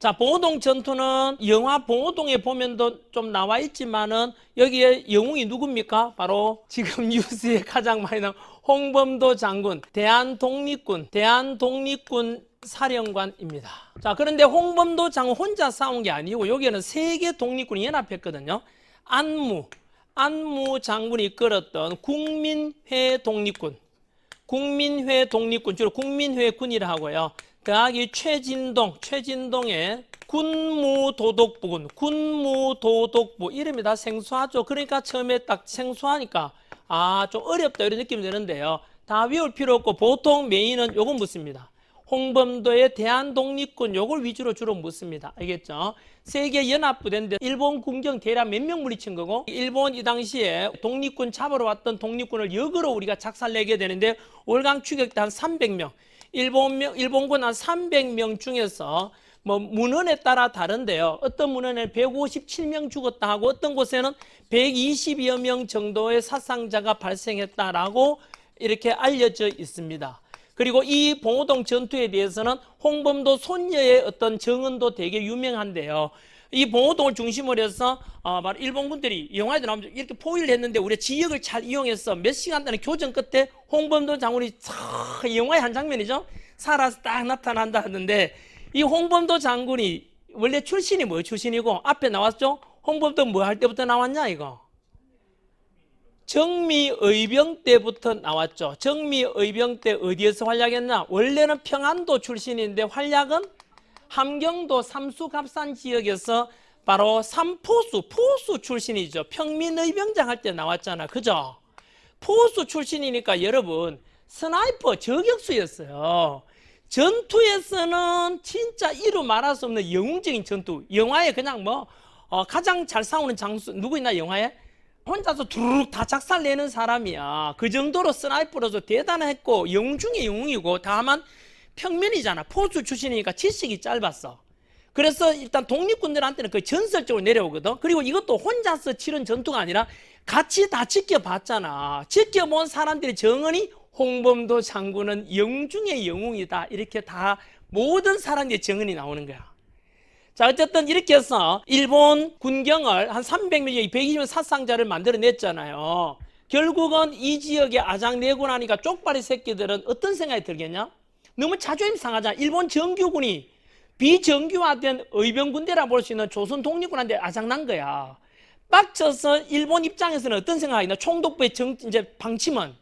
자, 봉오동 전투는 영화 봉오동에 보면도 좀 나와 있지만은 여기에 영웅이 누굽니까? 바로 지금 뉴스에 가장 많이 나온 홍범도 장군, 대한독립군 사령관입니다. 자, 그런데 홍범도 장군 혼자 싸운 게 아니고 여기에는 세계 독립군이 연합했거든요. 안무 장군이 이끌었던 국민회 독립군, 주로 국민회군이라 하고요. 더하기 최진동의 군무도독부 이름이 다 생소하죠. 그러니까 처음에 딱 생소하니까 좀 어렵다 이런 느낌이 드는데요. 다 외울 필요 없고 보통 메인은 요거 묻습니다. 홍범도의 대한독립군 요걸 위주로 주로 묻습니다. 알겠죠? 세계연합부대인데 일본 군경 대략 몇 명 물리친 거고, 일본 이 당시에 독립군 잡으러 왔던 독립군을 역으로 우리가 작살내게 되는데 월강 추격대 한 300명, 일본군 한 300명 중에서 뭐 문헌에 따라 다른데요. 어떤 문헌에는 157명 죽었다 하고 어떤 곳에는 120여 명 정도의 사상자가 발생했다라고 이렇게 알려져 있습니다. 그리고 이 봉오동 전투에 대해서는 홍범도 손녀의 어떤 정언도 되게 유명한데요. 이 봉오동을 중심으로 해서 바로 일본군들이 영화에도 나오면 이렇게 포위를 했는데 우리가 지역을 잘 이용해서 몇 시간 동안 교전 끝에 홍범도 장군이 영화의 한 장면이죠. 살아서 딱 나타난다 하는데, 이 홍범도 장군이 원래 출신이 뭐 출신이고 앞에 나왔죠. 홍범도 뭐 할 때부터 나왔냐 이거? 정미의병 때부터 나왔죠. 정미의병 때 어디에서 활약했나? 원래는 평안도 출신인데 활약은 함경도 삼수갑산 지역에서 바로 포수 출신이죠. 평민의병장 할 때 나왔잖아. 그죠? 포수 출신이니까 여러분 스나이퍼 저격수였어요. 전투에서는 진짜 이루 말할 수 없는 영웅적인 전투. 영화에 그냥 가장 잘 싸우는 장수 누구 있나 영화에? 혼자서 두루룩 다 작살내는 사람이야. 그 정도로 스나이퍼로서 대단했고 영웅 중에 영웅이고, 다만 평면이잖아. 포수 출신이니까 지식이 짧았어. 그래서 일단 독립군들한테는 거의 전설적으로 내려오거든. 그리고 이것도 혼자서 치른 전투가 아니라 같이 다 지켜봤잖아. 지켜본 사람들의 정언이 홍범도 장군은 영웅 중의 영웅이다. 이렇게 다 모든 사람들의 정언이 나오는 거야. 자, 어쨌든 이렇게 해서 일본 군경을 한 300명, 120명 사상자를 만들어냈잖아요. 결국은 이 지역에 아장내고 나니까 쪽발이 새끼들은 어떤 생각이 들겠냐? 너무 자존심 상하잖아. 일본 정규군이 비정규화된 의병군대라 볼 수 있는 조선 독립군한테 아장난 거야. 빡쳐서 일본 입장에서는 어떤 생각이 나? 총독부의 이제 방침은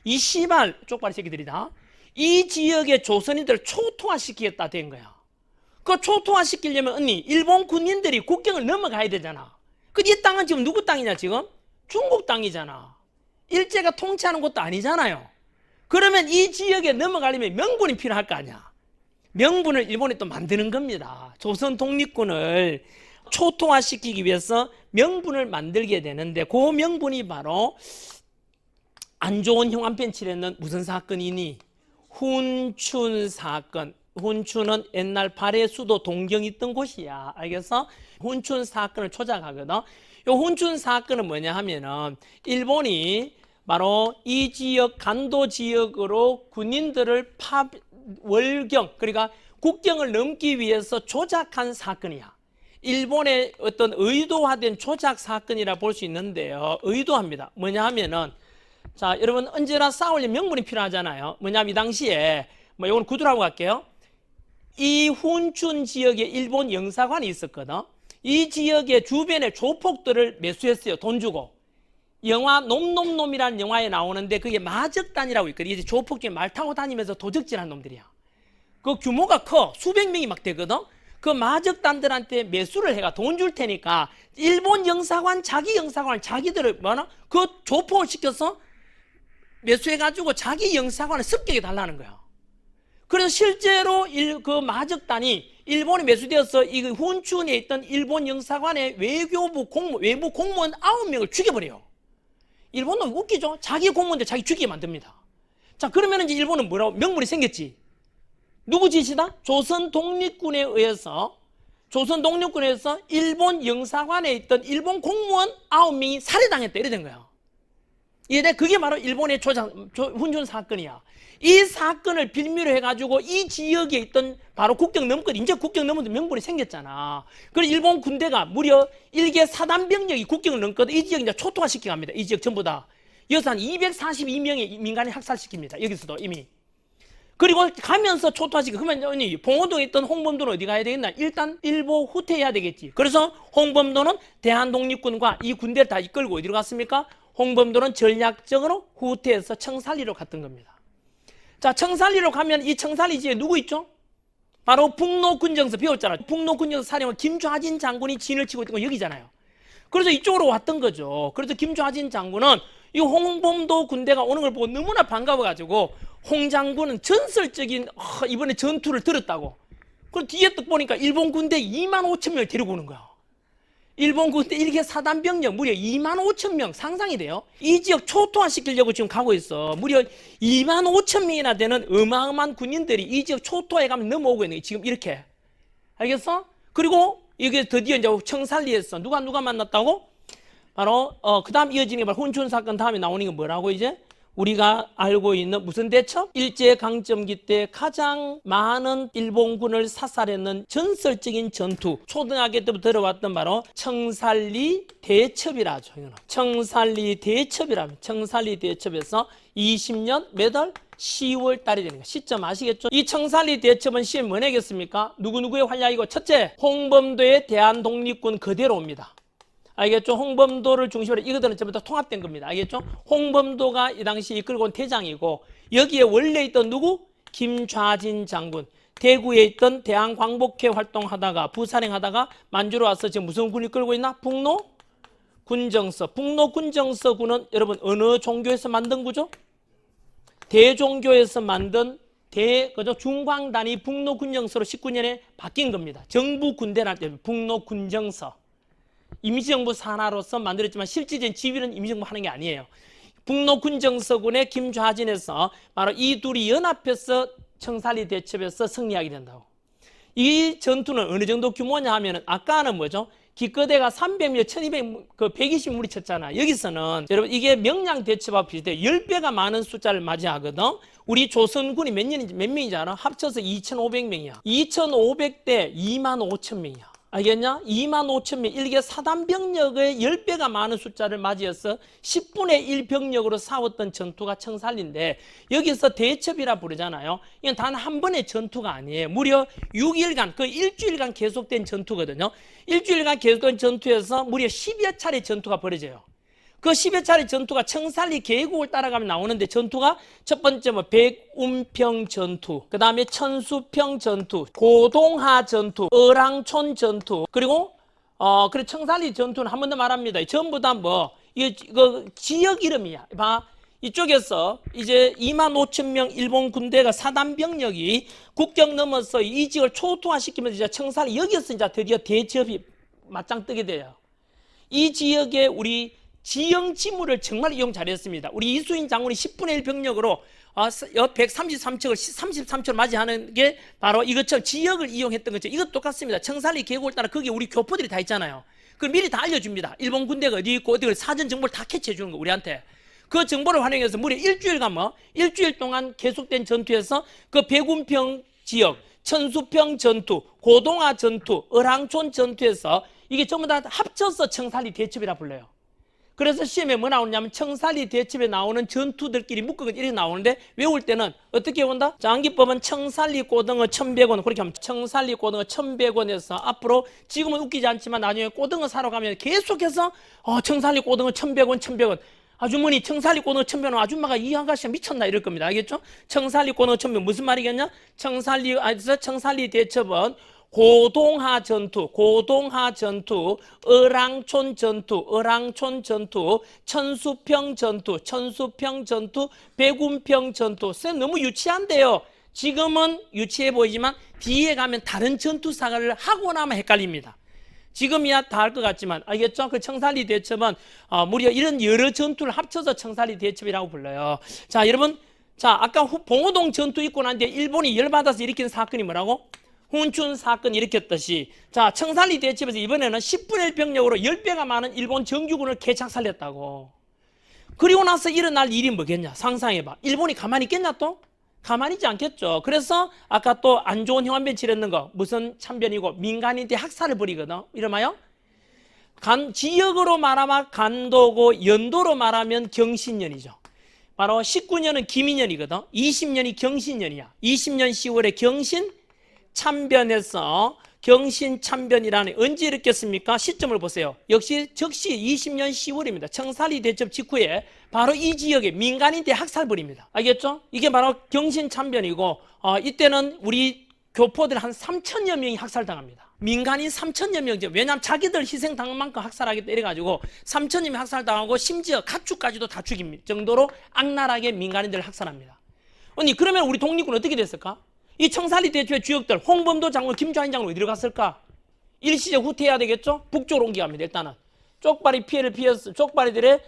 이 씨발 쪽발이 새끼들이다. 이 지역의 조선인들을 초토화시키겠다 된 거야. 그 초토화시키려면 언니 일본 군인들이 국경을 넘어가야 되잖아. 그 이 땅은 지금 누구 땅이냐? 지금 중국 땅이잖아. 일제가 통치하는 것도 아니잖아요. 그러면 이 지역에 넘어가려면 명분이 필요할 거 아니야. 명분을 일본이 또 만드는 겁니다. 조선 독립군을 초토화시키기 위해서 명분을 만들게 되는데, 그 명분이 바로 안 좋은 형 한 편 칠했는 무슨 사건이니? 훈춘 사건. 훈춘은 옛날 발해 수도 동경이 있던 곳이야. 알겠어? 훈춘 사건을 초작하거든. 이 훈춘 사건은 뭐냐 하면은 일본이 바로 이 지역 간도 지역으로 군인들을 월경, 그러니까 국경을 넘기 위해서 조작한 사건이야. 일본의 어떤 의도화된 조작 사건이라 볼 수 있는데요. 의도합니다. 뭐냐 하면은, 자, 여러분 언제나 싸우려면 명분이 필요하잖아요. 뭐냐면 이 당시에 이건 구두라고 갈게요. 이 훈춘 지역에 일본 영사관이 있었거든. 이 지역의 주변의 조폭들을 매수했어요. 돈 주고. 영화 놈놈놈이라는 영화에 나오는데 그게 마적단이라고 있거든. 이제 조폭 중에 말 타고 다니면서 도적질하는 놈들이야. 그 규모가 커. 수백 명이 막 되거든. 그 마적단들한테 매수를 해가 돈 줄 테니까 일본 영사관, 자기 영사관을 자기들을 그 조폭을 시켜서 매수해가지고 자기 영사관을 습격해 달라는 거야. 그래서 실제로 그 마적단이 일본에 매수되어서 이 훈춘에 있던 일본 영사관의 외부 공무원 9명을 죽여버려요. 일본은 웃기죠? 자기 공무원들 자기 죽이게 만듭니다. 자, 그러면 이제 일본은 뭐라고? 명분이 생겼지. 누구 짓이다? 조선 독립군에 의해서 일본 영사관에 있던 일본 공무원 9명이 살해당했다. 이래 된 거야. 이제 그게 바로 일본의 훈준 사건이야. 이 사건을 빌미로 해가지고 이 지역에 있던 바로 국경 넘거든. 이제 국경 넘으면 명분이 생겼잖아. 그래서 일본 군대가 무려 일개 사단병력이 국경을 넘거든. 이 지역 이제 초토화시켜 갑니다. 이 지역 전부 다. 여기서 한 242명의 민간인 학살시킵니다. 여기서도 이미. 그리고 가면서 초토화시켜. 그러면 봉오동에 있던 홍범도는 어디 가야 되겠나? 일단 일보 후퇴해야 되겠지. 그래서 홍범도는 대한독립군과 이 군대를 다 이끌고 어디로 갔습니까? 홍범도는 전략적으로 후퇴해서 청산리로 갔던 겁니다. 자, 청산리로 가면 이 청산리 지에 누구 있죠? 바로 북로군정서 배웠잖아. 북로군정서 사령관 김좌진 장군이 진을 치고 있던 건 여기잖아요. 그래서 이쪽으로 왔던 거죠. 그래서 김좌진 장군은 이 홍범도 군대가 오는 걸 보고 너무나 반가워가지고 홍 장군은 전설적인 이번에 전투를 들었다고. 그리고 뒤에 딱 보니까 일본 군대 2만 5천 명을 데리고 오는 거야. 일본 군대 일개 사단병력 무려 2만 5천 명 상상이 돼요. 이 지역 초토화시키려고 지금 가고 있어. 무려 2만 5천 명이나 되는 어마어마한 군인들이 이 지역 초토화에 가면 넘어오고 있는 거예요. 지금 이렇게. 알겠어? 그리고 이게 드디어 이제 청산리에서 누가 만났다고? 바로 그 다음 이어지는 게 바로 훈춘 사건 다음에 나오는 게 뭐라고 이제? 우리가 알고 있는 무슨 대첩? 일제강점기 때 가장 많은 일본군을 사살했는 전설적인 전투. 초등학교 때부터 들어왔던 바로 청산리 대첩이라 하죠. 청산리 대첩이라면 청산리 대첩에서 20년 몇 월? 10월 달이 되는 거예요. 시점 아시겠죠? 이 청산리 대첩은 시에 뭐 내겠습니까? 누구누구의 활약이고 첫째, 홍범도의 대한독립군 그대로 옵니다. 알겠죠? 홍범도를 중심으로 이거들은 전부 다 통합된 겁니다. 알겠죠? 홍범도가 이 당시 이끌고 온 대장이고 여기에 원래 있던 누구? 김좌진 장군. 대구에 있던 대한광복회 활동하다가 부산행하다가 만주로 와서 지금 무슨 군이 끌고 있나? 북로군정서. 북로군정서군은 여러분 어느 종교에서 만든 구죠? 대종교에서 만든 그죠? 중광단이 북로군정서로 19년에 바뀐 겁니다. 정부 군대랄 때 북로군정서. 임시정부 산하로서 만들었지만 실질적인 지휘는 임시정부 하는 게 아니에요. 북로군정서군의 김좌진에서 바로 이 둘이 연합해서 청산리 대첩에서 승리하게 된다고. 이 전투는 어느 정도 규모냐 하면은 아까는 뭐죠? 기껏해가 300명, 1200, 120물이 쳤잖아. 여기서는 여러분 이게 명량 대첩하고 비슷해. 10배가 많은 숫자를 맞이하거든. 우리 조선군이 몇 명인지 알아? 합쳐서 2,500명이야. 2,500대 25,000명이야. 알겠냐? 25,000명, 일개 사단병력의 10배가 많은 숫자를 맞이해서 10분의 1 병력으로 싸웠던 전투가 청산리인데 여기서 대첩이라 부르잖아요. 이건 단 한 번의 전투가 아니에요. 무려 6일간, 일주일간 계속된 전투거든요. 일주일간 계속된 전투에서 무려 10여 차례 전투가 벌어져요. 그 10여 차례 전투가 청산리 계곡을 따라가면 나오는데 전투가 첫 번째 백운평 전투, 그 다음에 천수평 전투, 고동하 전투, 어랑촌 전투, 그리고 그래 청산리 전투는 한 번 더 말합니다. 전부 다 이거 지역 이름이야. 봐. 이쪽에서 이제 25,000명 일본 군대가 사단병력이 국경 넘어서 이 지역을 초토화시키면서 이제 청산리 여기서 이제 드디어 대첩이 맞짱 뜨게 돼요. 이 지역에 우리 지형 지물을 정말 이용 잘했습니다. 우리 이수인 장군이 10분의 1 병력으로 133척을 33척을 맞이하는 게 바로 이것처럼 지역을 이용했던 거죠. 이것 똑같습니다. 청산리 계곡을 따라 거기에 우리 교포들이 다 있잖아요. 그걸 미리 다 알려줍니다. 일본 군대가 어디 있고 어디 사전 정보를 다 캐치해 주는 거 우리한테. 그 정보를 활용해서 무려 일주일 동안 계속된 전투에서 그 백운평 지역, 천수평 전투, 고동하 전투, 어랑촌 전투에서 이게 전부 다 합쳐서 청산리 대첩이라 불러요. 그래서 시험에 뭐 나오냐면 청산리 대첩에 나오는 전투들끼리 묶어서 이렇게 나오는데 외울 때는 어떻게 온다? 자, 암기법은 청산리 고등어 1,100원 그렇게 하면 청산리 고등어 1,100원에서 앞으로 지금은 웃기지 않지만 나중에 고등어 사러 가면 계속해서 청산리 고등어 1,100원 1,100원 아주머니 청산리 고등어 1,100원 아줌마가 이 아가씨가 미쳤나 이럴 겁니다. 알겠죠? 청산리 고등어 1,100원 무슨 말이겠냐? 청산리 대첩은 고동하 전투, 어랑촌 전투, 천수평 전투, 백운평 전투. 쌤 너무 유치한데요. 지금은 유치해 보이지만 뒤에 가면 다른 전투사를 하고 나면 헷갈립니다. 지금이야 다 할 것 같지만 알겠죠? 그 청산리 대첩은 무려 이런 여러 전투를 합쳐서 청산리 대첩이라고 불러요. 자, 여러분, 자 아까 봉오동 전투 있고 난 뒤에 일본이 열받아서 일으킨 사건이 뭐라고? 훈춘 사건 일으켰듯이 자 청산리 대첩에서 이번에는 10분의 1 병력으로 10배가 많은 일본 정규군을 개착 살렸다고. 그리고 나서 일어날 일이 뭐겠냐? 상상해봐. 일본이 가만히 있겠냐 또? 가만히 있지 않겠죠. 그래서 아까 또 안 좋은 형한변 치렀는 거 무슨 참변이고 민간인한테 학살을 벌이거든. 이러마요. 지역으로 말하면 간도고 연도로 말하면 경신년이죠. 바로 19년은 기민년이거든. 20년이 경신년이야. 20년 10월에 경신 참변에서 경신 참변이라는 언제 일으켰습니까? 시점을 보세요. 역시 즉시 20년 10월입니다. 청산리 대첩 직후에 바로 이 지역에 민간인대 학살벌입니다. 알겠죠? 이게 바로 경신 참변이고 이때는 우리 교포들 한 3천여 명이 학살당합니다. 민간인 3천여 명이죠. 왜냐하면 자기들 희생당한 만큼 학살하겠다 이래가지고 3천여 명 학살당하고 심지어 가축까지도 다 죽임 정도로 악랄하게 민간인들을 학살합니다. 아니 그러면 우리 독립군 어떻게 됐을까? 이 청산리 대첩의 주역들 홍범도 장군, 김좌인 장군 어디로 갔을까? 일시적 후퇴해야 되겠죠? 북쪽으로 옮겨갑니다. 일단은 쪽발이 피해를 피해서 쪽발이들의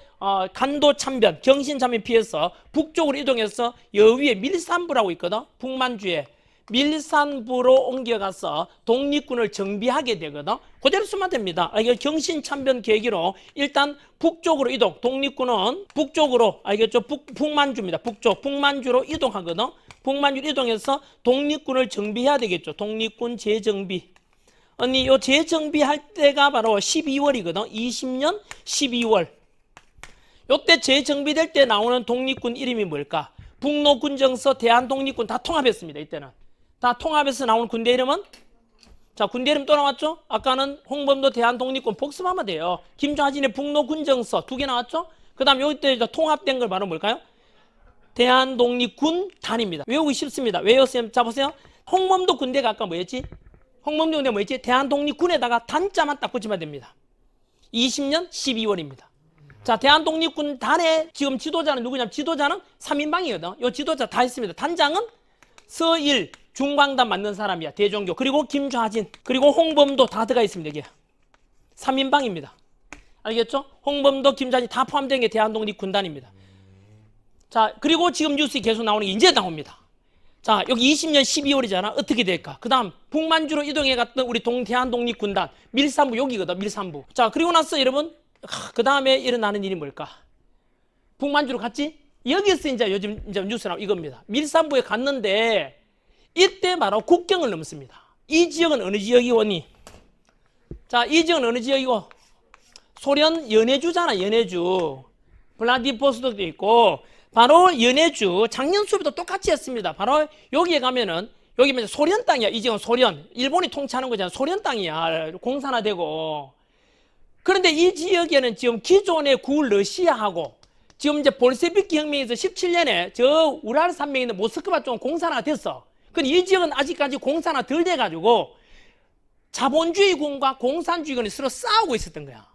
간도 참변, 경신 참변 피해서 북쪽으로 이동해서 여위에 밀산부라고 있거든. 북만주에 밀산부로 옮겨가서 독립군을 정비하게 되거든. 그대로 쓰면 됩니다. 이게 경신 참변 계기로 일단 북쪽으로 이동. 독립군은 북쪽으로 알겠죠? 북만주입니다. 북쪽 북만주로 이동하거든. 북만주로 이동해서 독립군을 정비해야 되겠죠. 독립군 재정비. 아니 요 재정비할 때가 바로 12월이거든. 20년 12월. 요때 재정비될 때 나오는 독립군 이름이 뭘까? 북로군정서 대한독립군 다 통합했습니다. 이때는. 다 통합해서 나온 군대 이름은? 자, 군대 이름 또 나왔죠? 아까는 홍범도 대한독립군 복습하면 돼요. 김좌진의 북로군정서 2개 나왔죠? 그 다음 여기 때 통합된 걸 바로 뭘까요? 대한독립군단입니다. 외우기 쉽습니다. 왜요, 쌤? 자, 보세요. 홍범도 군대가 아까 뭐였지? 홍범도 군대 뭐였지? 대한독립군에다가 단자만 딱 붙이면 됩니다. 20년 12월입니다. 자, 대한독립군단의 지금 지도자는 누구냐면 지도자는 3인방이거든. 요 지도자 다 있습니다. 단장은 서일, 중광단 만든 사람이야. 대종교. 그리고 김좌진. 그리고 홍범도 다 들어가 있습니다. 이게 3인방입니다. 알겠죠? 홍범도, 김좌진 다 포함된 게 대한독립군단입니다. 자, 그리고 지금 뉴스에 계속 나오는 게 이제 나옵니다. 자, 여기 20년 12월이잖아. 어떻게 될까? 그 다음 북만주로 이동해 갔던 우리 대한독립군단 밀산부 여기거든. 밀산부. 자, 그리고 나서 여러분 그 다음에 일어나는 일이 뭘까? 북만주로 갔지? 여기서 이제 요즘 이제 뉴스 나오고 이겁니다. 밀산부에 갔는데 이때 바로 국경을 넘습니다. 이 지역은 어느 지역이오니? 자, 이 지역은 어느 지역이고? 소련 연해주잖아. 연해주. 블라디보스톡도 있고 바로 연해주 작년 수업에도 똑같이 했습니다. 바로 여기에 가면은 여기 소련 땅이야. 이 지역은 소련. 일본이 통치하는 거잖아. 소련 땅이야. 공산화되고. 그런데 이 지역에는 지금 기존의 구러시아하고 지금 이제 볼셰비키 혁명에서 17년에 저 우랄 산맥에 있는 모스크바 쪽은 공산화가 됐어. 근데 이 지역은 아직까지 공산화 덜 돼가지고 자본주의군과 공산주의군이 서로 싸우고 있었던 거야.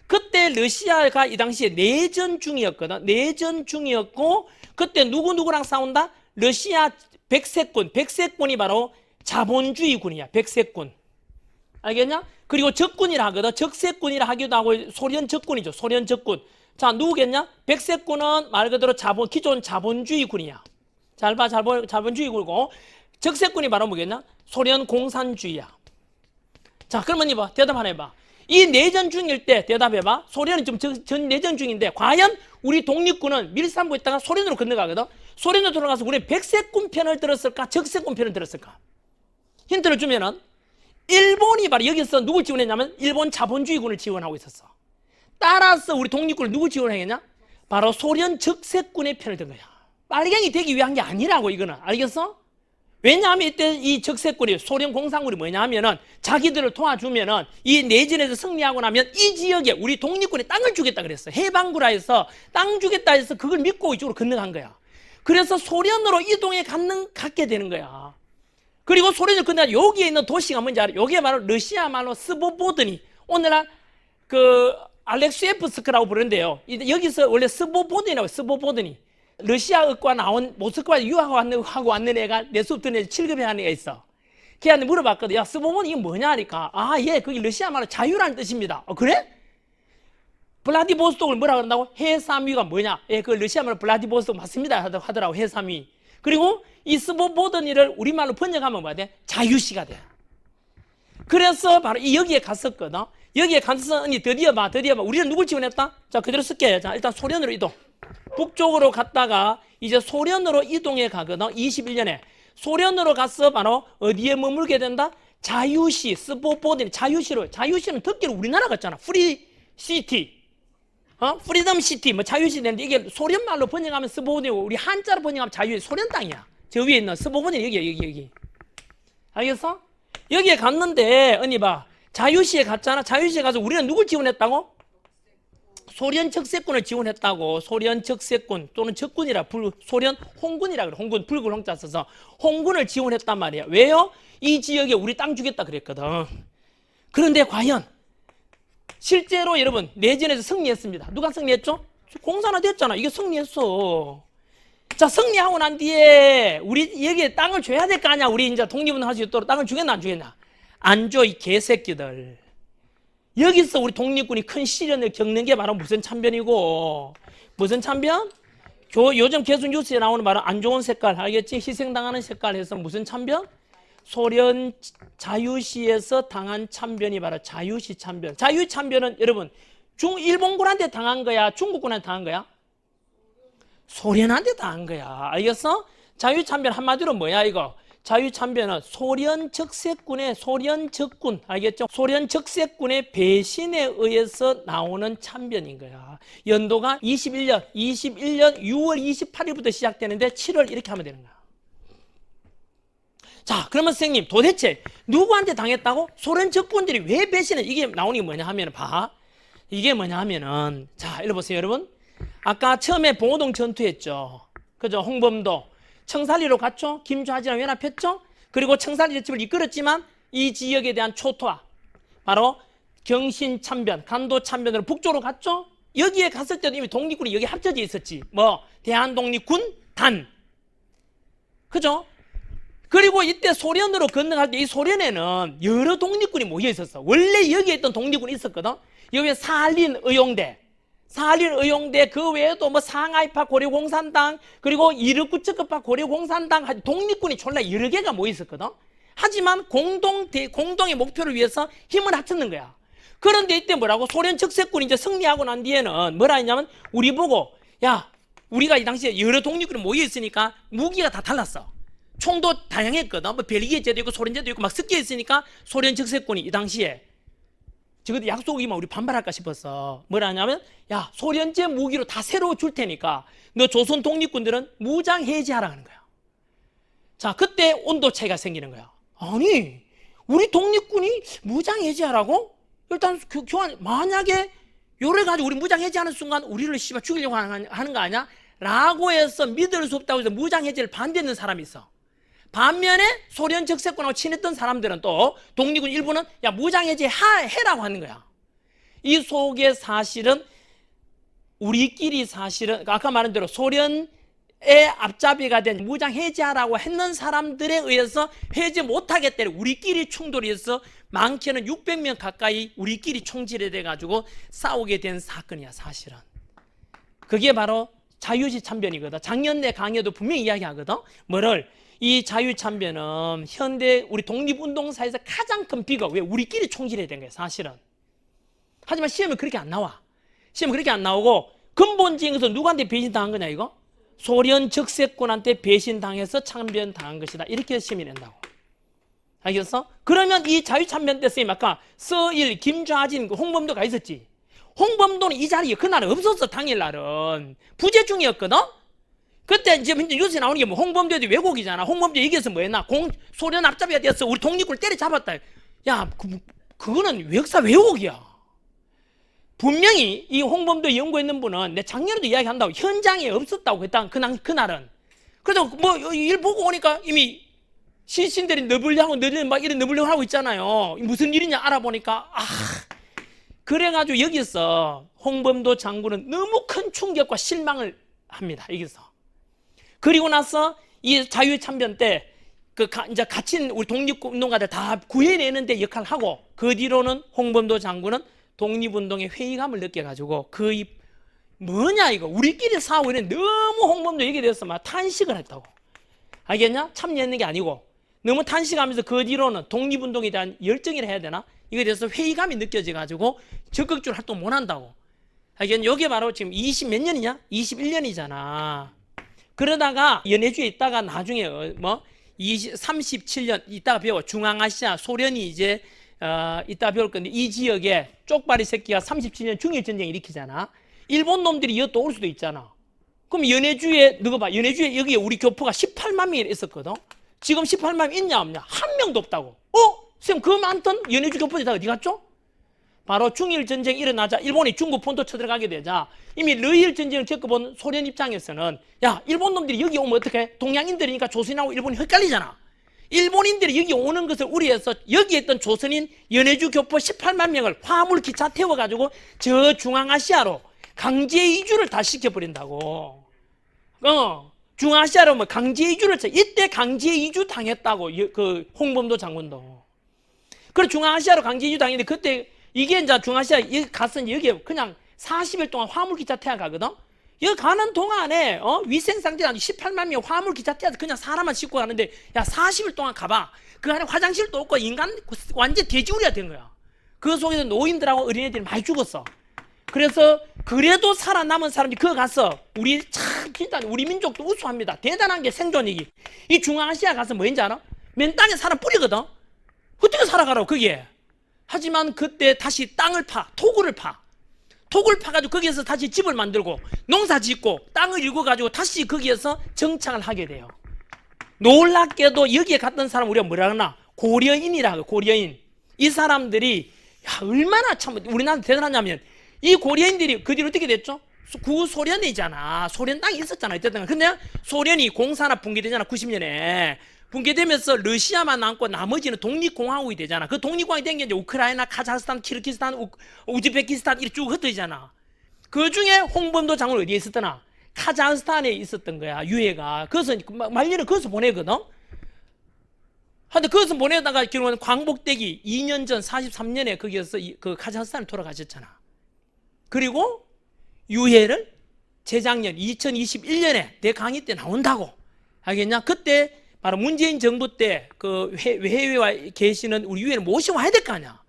그때 러시아가 이 당시에 내전 중이었거든. 내전 중이었고 그때 누구랑 싸운다? 러시아 백색군. 백색군이 바로 자본주의군이야. 백색군. 알겠냐? 그리고 적군이라 하거든. 적색군이라 하기도 하고 소련 적군이죠. 소련 적군. 자, 누구겠냐? 백색군은 말 그대로 기존 자본주의군이야. 잘 봐, 자본주의군이고 적색군이 바로 뭐겠냐? 소련 공산주의야. 자, 그러면 이봐, 대답 하나 해봐. 이 내전 중일 때 대답해봐. 소련은 지금 전 내전 중인데 과연 우리 독립군은 밀산부에 있다가 소련으로 건너가거든. 소련으로 들어가서 우리는 백색군 편을 들었을까? 적색군 편을 들었을까? 힌트를 주면은 일본이 바로 여기서 누굴 지원했냐면 일본 자본주의군을 지원하고 있었어. 따라서 우리 독립군을 누구 지원하겠냐? 바로 소련 적색군의 편을 든 거야. 빨갱이 되기 위한 게 아니라고 이거는. 알겠어? 왜냐하면 이때 이 적색군이 소련 공산군이 뭐냐 하면은 자기들을 도와주면은 이 내전에서 승리하고 나면 이 지역에 우리 독립군에 땅을 주겠다 그랬어. 해방구라 해서 땅 주겠다 해서 그걸 믿고 이쪽으로 건너간 거야. 그래서 소련으로 이동해 갔게 되는 거야. 그리고 소련을 건너가 여기에 있는 도시가 뭔지 알아? 여기에 바로 러시아 말로 스보보드니. 오늘날 그 알렉시에프스크라고 부르는데요. 여기서 원래 스보보드니라고 스보보드니. 러시아어과 나온 모스크바 유학하고 왔는 애가 내 수업 듣는 애 7급에 하는 애가 있어. 걔한테 물어봤거든. 야, 스보보드니 이게 뭐냐 하니까 아, 예, 그게 러시아 말로 자유라는 뜻입니다. 그래? 블라디보스톡을 뭐라 그런다고? 해삼위가 뭐냐? 예, 그 러시아 말로 블라디보스톡 맞습니다 하더라고. 해삼위. 그리고 이 스보보드니를 우리말로 번역하면 뭐야 돼? 자유시가 돼. 그래서 바로 여기에 갔었거든. 여기에 가서 언니 드디어 봐. 우리는 누굴 지원했다? 자, 그대로 쓸게요. 자, 일단 소련으로 이동. 북쪽으로 갔다가 이제 소련으로 이동해 가거든. 21년에 소련으로 가서 바로 어디에 머물게 된다? 자유시, 스포보드, 자유시는 듣기로 우리나라 같잖아. 프리시티, 프리덤 시티, 뭐 자유시 되는데 이게 소련 말로 번역하면 스포보드고 우리 한자로 번역하면 자유시, 소련 땅이야. 저 위에 있는 스포보드 여기. 알겠어? 여기에 갔는데 언니 봐. 자유시에 갔잖아. 자유시에 가서 우리는 누굴 지원했다고? 소련 적세군을 지원했다고. 소련 적세군 또는 적군이라 소련 홍군이라 그래. 홍군 붉은 홍자 써서 홍군을 지원했단 말이야. 왜요? 이 지역에 우리 땅 주겠다 그랬거든. 그런데 과연 실제로 여러분 내전에서 승리했습니다. 누가 승리했죠? 공산화 됐잖아. 이게 승리했어. 자, 승리하고 난 뒤에 우리 여기에 땅을 줘야 될 거 아니야. 우리 이제 독립운동 할 수 있도록 땅을 주겠나 안 주겠나? 안 줘, 이 개새끼들. 여기서 우리 독립군이 큰 시련을 겪는 게 바로 무슨 참변이고, 무슨 참변? 요즘 계속 뉴스에 나오는 바로 안 좋은 색깔, 알겠지? 희생당하는 색깔 해서 무슨 참변? 소련 자유시에서 당한 참변이 바로 자유시 참변. 자유시 참변은 여러분, 일본군한테 당한 거야? 중국군한테 당한 거야? 소련한테 당한 거야. 알겠어? 자유시 참변 한마디로 뭐야, 이거? 자유 참변은 소련 적세군의 소련 적군, 알겠죠? 소련 적세군의 배신에 의해서 나오는 참변인 거야. 연도가 21년 6월 28일부터 시작되는데 7월 이렇게 하면 되는 거야. 자, 그러면 선생님 도대체 누구한테 당했다고? 소련 적군들이 왜 배신해? 이게 나오는 게 뭐냐 하면 봐. 이게 뭐냐 하면은 자, 읽어보세요, 여러분. 아까 처음에 봉오동 전투했죠. 그죠? 홍범도 청산리로 갔죠. 김좌지랑 연합했죠. 그리고 청산리 대첩을 이끌었지만 이 지역에 대한 초토화, 바로 경신참변, 간도참변으로 북쪽으로 갔죠. 여기에 갔을 때도 이미 독립군이 여기 합쳐져 있었지. 뭐 대한독립군 단, 그죠? 그리고 이때 소련으로 건너갈 때 이 소련에는 여러 독립군이 모여 있었어. 원래 여기에 있던 독립군이 있었거든. 여기에 사할린 의용대, 그 외에도 뭐 상하이파 고려공산당, 그리고 이르쿠츠크파 고려공산당, 독립군이 졸라 여러 개가 모여 있었거든. 하지만 공동의 목표를 위해서 힘을 합쳤는 거야. 그런데 이때 뭐라고? 소련 적세군이 이제 승리하고 난 뒤에는 뭐라 했냐면 우리 보고, 야, 우리가 이 당시에 여러 독립군이 모여 있으니까 무기가 다 달랐어. 총도 다양했거든. 뭐 벨기에제도 있고 소련제도 있고 막 섞여 있으니까 소련 적세군이 이 당시에 저것도 약속이면 우리 반발할까 싶었어. 뭐라 하냐면, 야, 소련제 무기로 다 새로 줄 테니까 너 조선 독립군들은 무장 해제하라 하는 거야. 자, 그때 온도 차이가 생기는 거야. 아니, 우리 독립군이 무장 해제하라고? 일단 교환, 만약에 요래 가지고 우리 무장 해제하는 순간 우리를 씨발 죽이려고 하는 거 아니야? 라고 해서 믿을 수 없다고 해서 무장 해제를 반대하는 사람이 있어. 반면에 소련 적세군하고 친했던 사람들은 또 독립군 일부는 야, 무장 해제 해라고 하는 거야. 이 속에 사실은 우리끼리 사실은 아까 말한 대로 소련의 앞잡이가 된 무장 해제하라고 했는 사람들에 의해서 해제 못하겠다는 우리끼리 충돌이 있어 많게는 600명 가까이 우리끼리 총질이 돼가지고 싸우게 된 사건이야, 사실은. 그게 바로 자유시 참변이거든. 작년에 강의에도 분명히 이야기하거든. 뭐를? 이 자유참변은 현대 우리 독립운동사에서 가장 큰 비극. 왜? 우리끼리 총질해야 된 거예요, 사실은. 하지만 시험은 그렇게 안 나와. 시험은 그렇게 안 나오고 근본적인 것은 누구한테 배신당한 거냐, 이거? 소련 적세군한테 배신당해서 참변당한 것이다. 이렇게 시험이 낸다고. 알겠어? 그러면 이 자유참변 때 선생님 아까 서일, 김좌진, 홍범도가 있었지. 홍범도는 이 자리에 그날은 없었어. 당일날은 부재중이었거든. 그때 이제 뉴스에 나오는 게 뭐 홍범도도 왜곡이잖아. 홍범도 얘기해서 뭐 했나? 소련 앞잡이가 됐어. 우리 독립군을 때려잡았다. 야, 그거는 역사 왜곡이야. 분명히 이 홍범도 연구했는 분은 내 작년에도 이야기한다고 현장에 없었다고 했다. 그날은. 그래서 뭐 일 보고 오니까 이미 시신들이 너블려하고 막 이런 너블려 하고 있잖아요. 무슨 일이냐 알아보니까 그래가지고 여기서 홍범도 장군은 너무 큰 충격과 실망을 합니다. 여기서. 그리고 나서 이 자유참변 때 이제 갇힌 우리 독립운동가들 다 구해내는데 역할을 하고 그 뒤로는 홍범도 장군은 독립운동의 회의감을 느껴가지고 뭐냐 이거 우리끼리 싸우고 있는데 너무 홍범도 얘기에 대해서 막 탄식을 했다고. 알겠냐? 참여했는 게 아니고 너무 탄식하면서 그 뒤로는 독립운동에 대한 열정이라 해야 되나? 이거에 대해서 회의감이 느껴져가지고 적극적으로 활동 못 한다고. 하긴 요게 바로 지금 20 몇 년이냐? 21년이잖아. 그러다가 연해주에 있다가 나중에 37년 있다가 배워. 중앙아시아 소련이 이제 이따 배울 건데 이 지역에 쪽발이 새끼가 37년 중일전쟁 일으키잖아. 일본 놈들이 여기 또 올 수도 있잖아. 그럼 연해주에 누가 봐. 연해주에 여기에 우리 교포가 18만 명이 있었거든. 지금 18만 명 있냐 없냐? 한 명도 없다고. 쌤 그 많던 연해주 교포들이 다 어디 갔죠? 바로 중일전쟁이 일어나자 일본이 중국 본토 쳐들어가게 되자 이미 러일 전쟁을 겪어본 소련 입장에서는 야 일본 놈들이 여기 오면 어떡해? 동양인들이니까 조선인하고 일본이 헷갈리잖아. 일본인들이 여기 오는 것을 우려해서 여기에 있던 조선인 연해주 교포 18만 명을 화물 기차 태워가지고 저 중앙아시아로 강제 이주를 다 시켜버린다고. 중앙아시아로 뭐 강제 이주를 이때 강제 이주 당했다고 그 홍범도 장군도. 그래 중앙아시아로 강제 이주 당했는데 그때 이게 이제 중앙아시아 갔으니 여기에 그냥 40일 동안 화물기차 태워 가거든. 여기 가는 동안에 위생 상태가 18만 명 화물기차 태워서 그냥 사람만 싣고 가는데 야 40일 동안 가봐. 그 안에 화장실도 없고 인간 완전 돼지우리가 된 거야. 그 속에서 노인들하고 어린애들이 많이 죽었어. 그래서 그래도 살아남은 사람들이 그거 가서 우리 참 진짜 우리 민족도 우수합니다. 대단한 게 생존이기. 이 중앙아시아 가서 뭐인지 알아? 맨 땅에 사람 뿌리거든. 어떻게 살아가라고 거기에. 하지만 그때 다시 땅을 토굴을 파가지고 거기에서 다시 집을 만들고 농사 짓고 땅을 일궈가지고 다시 거기에서 정착을 하게 돼요. 놀랍게도 여기에 갔던 사람 우리가 뭐라 그러나 고려인이라고. 고려인. 이 사람들이 얼마나 참 우리나라 대단하냐면 이 고려인들이 그 뒤로 어떻게 됐죠? 구소련이잖아. 소련 땅이 있었잖아. 어쨌든 근데 소련이 공산화 붕괴되잖아. 90년에 붕괴되면서 러시아만 남고 나머지는 독립공화국이 되잖아. 그 독립공화국이 된 게 이제 우크라이나, 카자흐스탄, 키르기스탄, 우즈베키스탄 이렇게 쭉 흩어지잖아. 그 중에 홍범도 장군 어디에 있었더나? 카자흐스탄에 있었던 거야. 유해가. 그래서 말년에 거기서 보내거든. 근데 거기서 보내다가 결국은 광복대기 2년 전 43년에 거기에서 그 카자흐스탄을 돌아가셨잖아. 그리고 유해를 재작년 2021년에 내 강의 때 나온다고. 알겠냐? 그때 바로 문재인 정부 때 그 해외에 계시는 우리 유해를 모셔와야 될 거 아니야.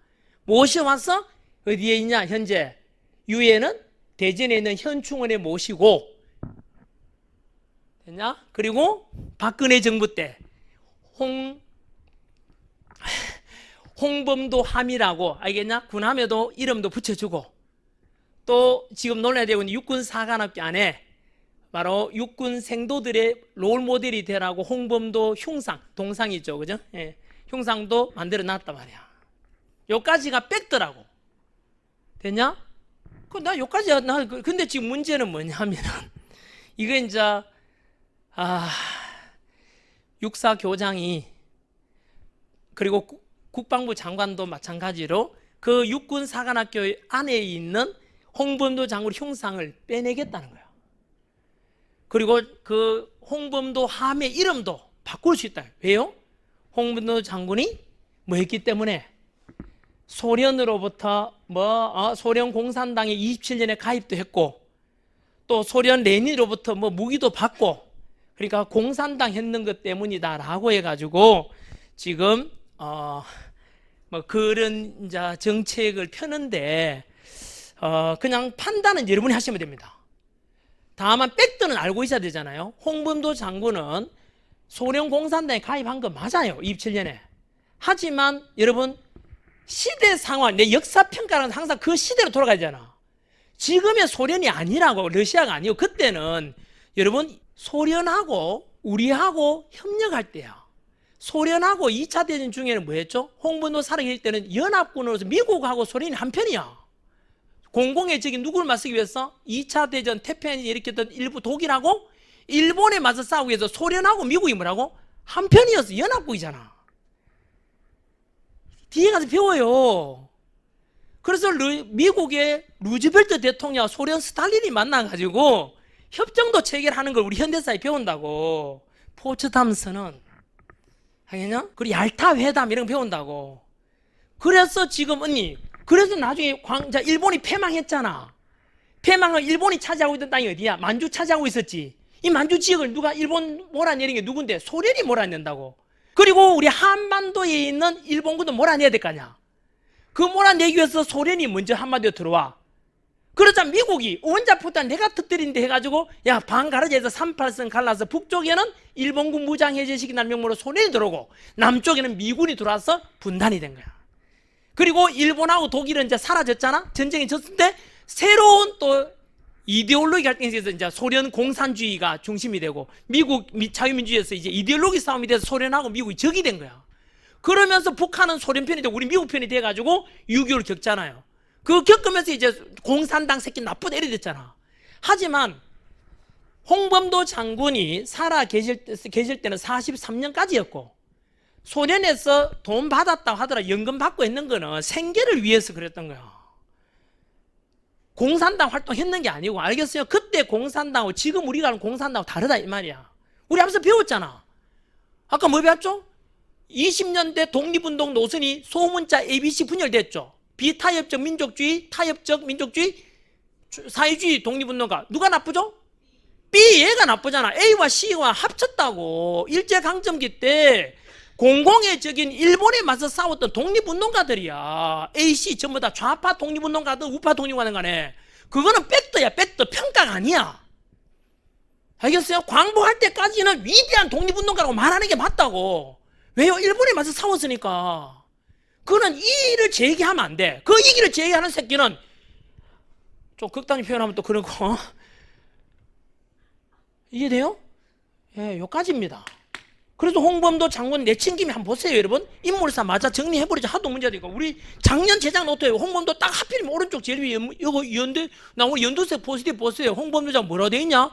모셔와서 어디에 있냐? 현재 유해는 대전에 있는 현충원에 모시고 됐냐? 그리고 박근혜 정부 때 홍범도 함이라고 알겠냐? 군함에도 이름도 붙여주고 또 지금 논의되고 있는 육군사관학교 안에 바로 육군 생도들의 롤 모델이 되라고 홍범도 흉상, 동상이죠, 그죠? 예, 흉상도 만들어 놨단 말이야. 요까지가 뺐더라고. 됐냐? 나 요까지야. 근데 지금 문제는 뭐냐면은 이거 이제 육사교장이 그리고 국방부 장관도 마찬가지로 그 육군사관학교 안에 있는 홍범도 장군 흉상을 빼내겠다는 거야. 그리고 그 홍범도 함의 이름도 바꿀 수 있다. 왜요? 홍범도 장군이 뭐 했기 때문에 소련으로부터 소련 공산당에 27년에 가입도 했고 또 소련 레닌으로부터 무기도 받고 그러니까 공산당 했는 것 때문이다라고 해가지고 지금 그런 이제 정책을 펴는데 그냥 판단은 여러분이 하시면 됩니다. 다만 팩트는 알고 있어야 되잖아요. 홍범도 장군은 소련 공산당에 가입한 거 맞아요. 27년에. 하지만 여러분 시대 상황, 내 역사 평가는 항상 그 시대로 돌아가야 되잖아. 지금의 소련이 아니라고, 러시아가 아니고 그때는 여러분 소련하고 우리하고 협력할 때야. 소련하고 2차 대전 중에는 뭐 했죠? 홍범도 살아계실 때는 연합군으로서 미국하고 소련이 한편이야. 공공의 적인 누구를 맞서기 위해서 2차 대전 태평양을 일으켰던 일부 독일하고 일본에 맞서 싸우기 위해서 소련하고 미국이 뭐라고? 한편이어서 연합국이잖아. 뒤에 가서 배워요. 그래서 미국의 루즈벨트 대통령 소련 스탈린이 만나가지고 협정도 체결하는 걸 우리 현대사에 배운다고. 포츠담스는 하겠냐? 그리고 얄타 회담 이런 거 배운다고. 그래서 지금 언니 그래서 나중에 일본이 패망했잖아. 패망을 일본이 차지하고 있던 땅이 어디야? 만주 차지하고 있었지. 이 만주 지역을 누가 일본 몰아내는 게 누군데? 소련이 몰아낸다고. 그리고 우리 한반도에 있는 일본군도 몰아내야 될 거 아니야. 그 몰아내기 위해서 소련이 먼저 한반도에 들어와. 그러자 미국이 원자폭탄 내가 터뜨린데 해가지고 야 반가르제에서 38선 갈라서 북쪽에는 일본군 무장해제시킨다는 명목으로 소련이 들어오고 남쪽에는 미군이 들어와서 분단이 된 거야. 그리고 일본하고 독일은 이제 사라졌잖아. 전쟁이 졌을 때 새로운 또 이데올로기 갈등이 있어서 이제 소련 공산주의가 중심이 되고 미국 자유민주주의에서 이제 이데올로기 싸움이 돼서 소련하고 미국이 적이 된 거야. 그러면서 북한은 소련 편이 되고 우리 미국 편이 돼가지고 6.25를 겪잖아요. 그거 겪으면서 이제 공산당 새끼 나쁘다 이래 됐잖아. 하지만 홍범도 장군이 살아 계실 때는 43년까지였고 소련에서 돈 받았다고 하더라 연금 받고 있는 거는 생계를 위해서 그랬던 거야. 공산당 활동했는 게 아니고 알겠어요? 그때 공산당하고 지금 우리가 하는 공산당하고 다르다 이 말이야. 우리 앞에서 배웠잖아. 아까 뭐 배웠죠? 20년대 독립운동 노선이 소문자 ABC 분열됐죠. 비타협적 민족주의, 타협적 민족주의, 사회주의 독립운동가 누가 나쁘죠? B 얘가 나쁘잖아. A와 C와 합쳤다고. 일제강점기 때 공공의 적인 일본에 맞서 싸웠던 독립운동가들이야. A, C 전부 다 좌파 독립운동가든 우파 독립운동가든 간에 그거는 팩트야. 팩트. 평가가 아니야. 알겠어요? 광복할 때까지는 위대한 독립운동가라고 말하는 게 맞다고. 왜요? 일본에 맞서 싸웠으니까. 그거는 이의를 제기하면 안 돼. 그 이의를 제기하는 새끼는 좀 극단히 표현하면 또 그러고 이해돼요? 예, 요까지입니다. 그래서 홍범도 장군 내친김에 한번 보세요 여러분. 인물사 맞아 정리해버리자. 하도 문제되니까 우리 작년 제작 노트에 홍범도 딱 하필이면 오른쪽 제일 위에 이거 연두 나오는 연두색 포스트잇 보세요. 홍범도 장 뭐라고 돼 있냐?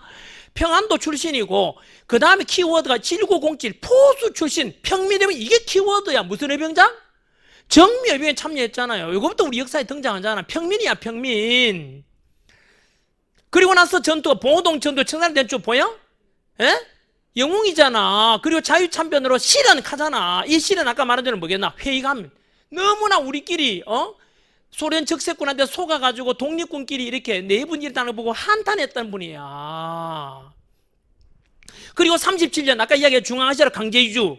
평안도 출신이고 그 다음에 키워드가 7907 포수 출신 평민대면 이게 키워드야. 무슨 해병장? 정미해병에 참여했잖아요. 이거부터 우리 역사에 등장하잖아. 평민이야 평민. 그리고 나서 전투가 봉오동 전투 청산된 쪽 보여? 예? 영웅이잖아. 그리고 자유참변으로 실현하잖아. 이 실현 아까 말한 대로 뭐겠나? 회의감. 너무나 우리끼리 소련 적세군한테 속아가지고 독립군끼리 이렇게 내분 일당을 보고 한탄했던 분이야. 그리고 37년 아까 이야기한 중앙아시아로 강제이주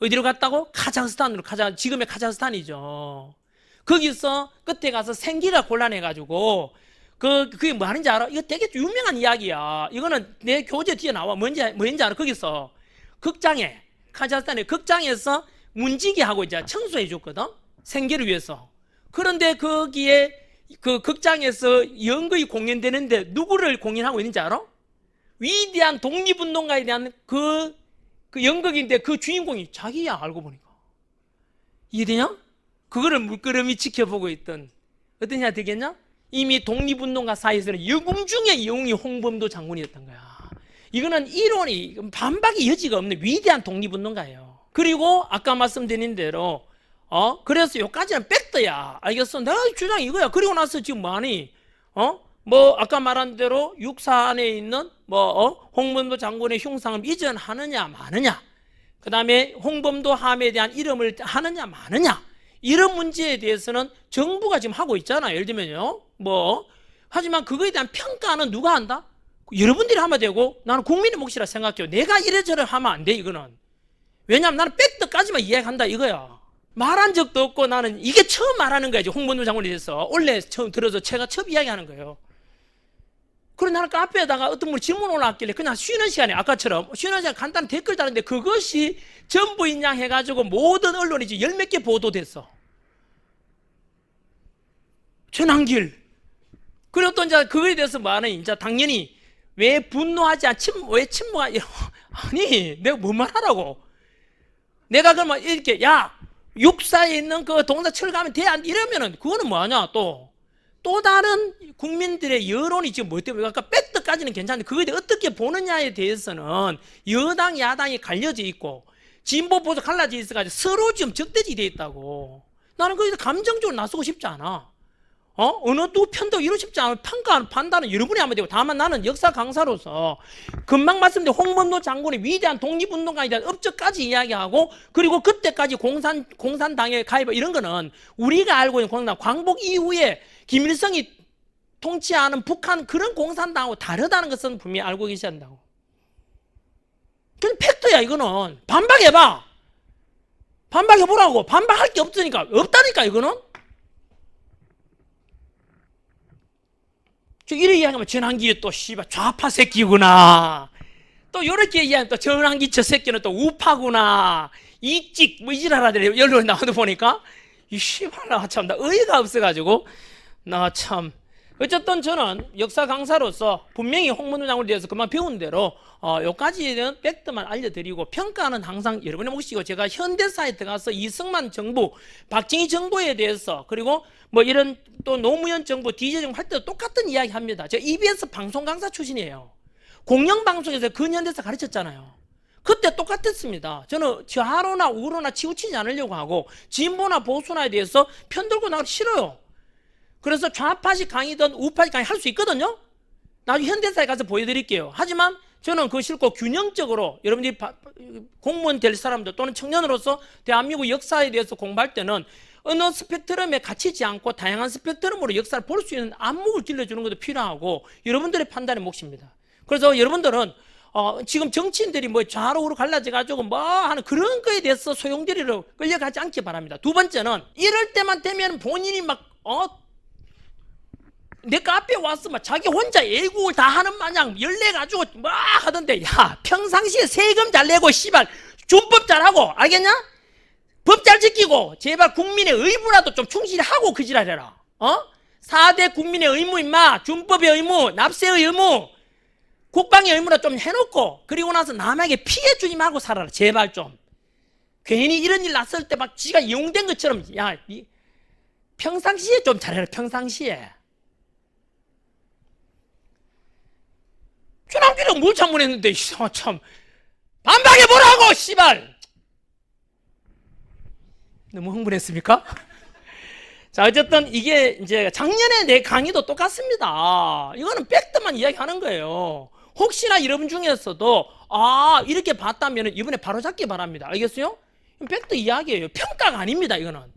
어디로 갔다고? 카자흐스탄으로. 지금의 카자흐스탄이죠. 거기서 끝에 가서 생기가 곤란해가지고 그게 뭐 하는지 알아? 이거 되게 유명한 이야기야. 이거는 내 교재 뒤에 나와. 뭔지 알아? 거기서 극장에 카자흐스탄의 극장에서 문지기 하고 이제 청소해 줬거든. 생계를 위해서. 그런데 거기에 그 극장에서 연극이 공연되는데 누구를 공연하고 있는지 알아? 위대한 독립운동가에 대한 그 연극인데 그 주인공이 자기야. 알고 보니까 이해되냐? 그거를 물끄러미 지켜보고 있던 어떤 냐 되겠냐? 이미 독립운동가 사이에서는 영웅 중에 영웅이 홍범도 장군이었던 거야. 이거는 이론이 반박의 여지가 없는 위대한 독립운동가예요. 그리고 아까 말씀드린 대로 그래서 여기까지는 팩트야. 알겠어? 내가 주장이 이거야. 그리고 나서 지금 뭐하니? 뭐 아까 말한 대로 육사 안에 있는 홍범도 장군의 흉상을 이전하느냐 마느냐, 그 다음에 홍범도 함에 대한 이름을 하느냐 마느냐, 이런 문제에 대해서는 정부가 지금 하고 있잖아요. 예를 들면요 하지만 그거에 대한 평가는 누가 한다? 여러분들이 하면 되고 나는 국민의 몫이라 생각해요. 내가 이래저래 하면 안 돼. 이거는 왜냐하면 나는 팩트까지만 이야기한다 이거야. 말한 적도 없고 나는 이게 처음 말하는 거야. 홍범도 장군에 대해서 원래 처음 들어서 제가 처음 이야기하는 거예요. 그리고 나는 카페에다가 어떤 분이 질문 올라왔길래 그냥 쉬는 시간에 아까처럼 쉬는 시간에 간단한 댓글 다는데 그것이 전부인 양 해가지고 모든 언론이 이제 10몇 개 보도됐어. 전한길. 그리고 또 이제 그거에 대해서 말하는 이제 당연히 왜 분노하지 왜 침묵하지? 아니 내가 뭔 말하라고? 내가 그러면 이렇게 야 육사에 있는 그 동사 철거하면 돼 안 이러면은 그거는 뭐하냐 또 다른 국민들의 여론이 지금 뭐 때문에 아까 팩트까지는 괜찮은데 그거에 대해 어떻게 보느냐에 대해서는 여당 야당이 갈려져 있고 진보 보수 갈라져 있어가지고 서로 지금 적대지 돼 있다고. 나는 거기서 감정적으로 나서고 싶지 않아. 어느 두 편도 이루고 싶지 않아. 평가하는 판단은 여러분이 하면 되고, 다만 나는 역사 강사로서 금방 말씀드린 홍범도 장군의 위대한 독립운동가에 대한 업적까지 이야기하고, 그리고 그때까지 공산당에 가입 이런 거는 우리가 알고 있는 공산당 광복 이후에 김일성이 통치하는 북한 그런 공산당하고 다르다는 것은 분명히 알고 계셔야 한다고. 그건 팩트야. 이거는 반박해봐. 반박해보라고. 반박할 게 없으니까. 없다니까 이거는. 저 이렇게 이야기하면 전환기 또 씨발 좌파 새끼구나. 또 이렇게 이야기하면 또 전환기 저 새끼는 또 우파구나. 이찍 뭐 이지랄하더래. 연락이 나와도 보니까 이 씨발 참 나 어이가 없어가지고 나 참 어쨌든 저는 역사 강사로서 분명히 홍문호 장군에 대해서 그만 배운 대로 요까지는 팩트만 알려드리고 평가는 항상 여러분의 몫이고 제가 현대사에 들어가서 이승만 정부, 박정희 정부에 대해서 그리고 뭐 이런 또 노무현 정부, DJ 정부 할 때도 똑같은 이야기 합니다. 제가 EBS 방송 강사 출신이에요. 공영방송에서 근현대사 가르쳤잖아요. 그때 똑같았습니다. 저는 좌로나 우로나 치우치지 않으려고 하고 진보나 보수나에 대해서 편들고 나가기 싫어요. 그래서 좌파식 강의든 우파식 강의 할 수 있거든요. 나중에 현대사에 가서 보여드릴게요. 하지만 저는 그거 싫고 균형적으로 여러분들이 공무원 될 사람들 또는 청년으로서 대한민국 역사에 대해서 공부할 때는 어느 스펙트럼에 갇히지 않고 다양한 스펙트럼으로 역사를 볼 수 있는 안목을 길러주는 것도 필요하고 여러분들의 판단의 몫입니다. 그래서 여러분들은 지금 정치인들이 뭐 좌로 우로 갈라져가지고 뭐 하는 그런 거에 대해서 소용돌이로 끌려가지 않기 바랍니다. 두 번째는 이럴 때만 되면 본인이 막 내 카페에 와서 막 자기 혼자 애국을 다 하는 마냥 열내가지고 막 하던데 야 평상시에 세금 잘 내고 씨발 준법 잘하고 알겠냐? 법 잘 지키고 제발 국민의 의무라도 좀 충실히 하고 그 지랄해라. 4대 국민의 의무 임마 준법의 의무 납세의 의무 국방의 의무라 좀 해놓고 그리고 나서 남에게 피해 주지 말고 살아라. 제발 좀 괜히 이런 일 났을 때 막 지가 이용된 것처럼 야 평상시에 좀 잘해라. 평상시에 주남기는 뭘 참문했는데 참 반박해 보라고 씨발. 너무 흥분했습니까? 자 어쨌든 이게 이제 작년에 내 강의도 똑같습니다. 이거는 팩트만 이야기하는 거예요. 혹시나 여러분 중에서도 이렇게 봤다면 이번에 바로 잡기 바랍니다. 알겠어요? 팩트 이야기예요. 평가가 아닙니다. 이거는